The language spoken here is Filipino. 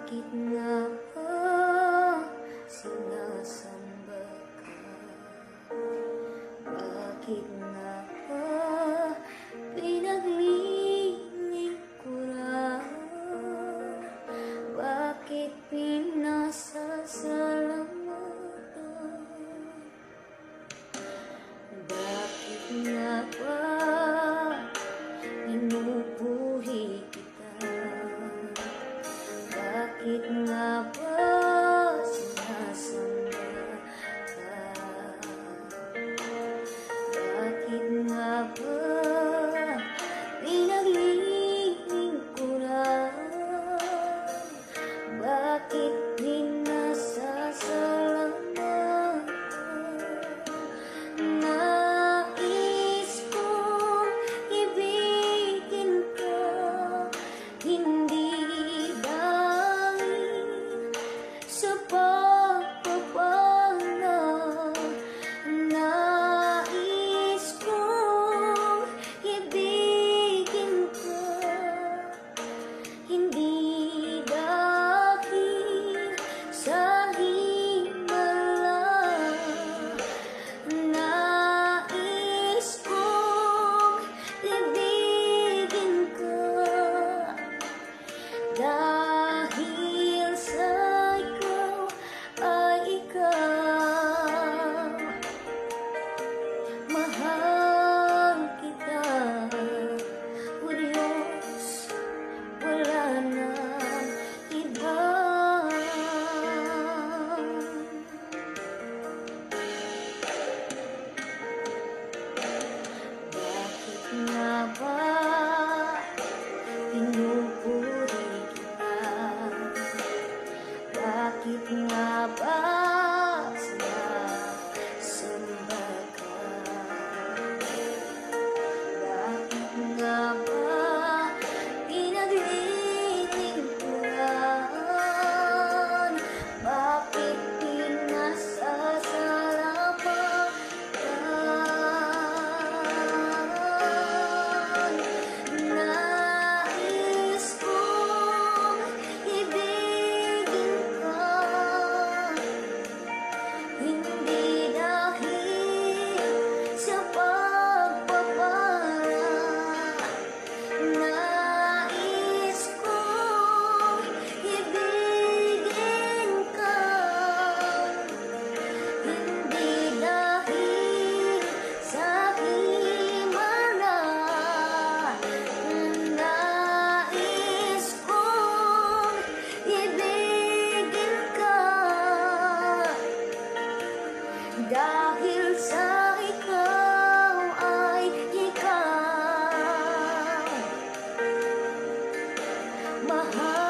Bakit nga ba sinasamba ka? Bakit nga ba pinaglilingkuran? Bakit pinasasalamatan? Bakit nga ba inupuhi kita? Bakit nga ba sinasamba ka? Bakit nga ba pinaglilingkuran? Bakit pinasasalamatan? Nais kong ibigin ka, hindi sa pagpapala. Nais kong ibigin ka, hindi dahil sa himala. Nais kong ibigin ka dahil sa mahal kita, o Diyos, wala nang iba. Bakit nga ba pinupuri kita? Bakit nga ba sinasamba ka? Bakit nga ba pinaglilingkuran? Bakit pinasasalamatan? Nais kong ibigin ka, hindi dahil sa pagpapala. Nais kong ibigin ka, hindi dahil sa himala. Nais kong ibigin ka dahil sa ikaw ay ikaw. Mahal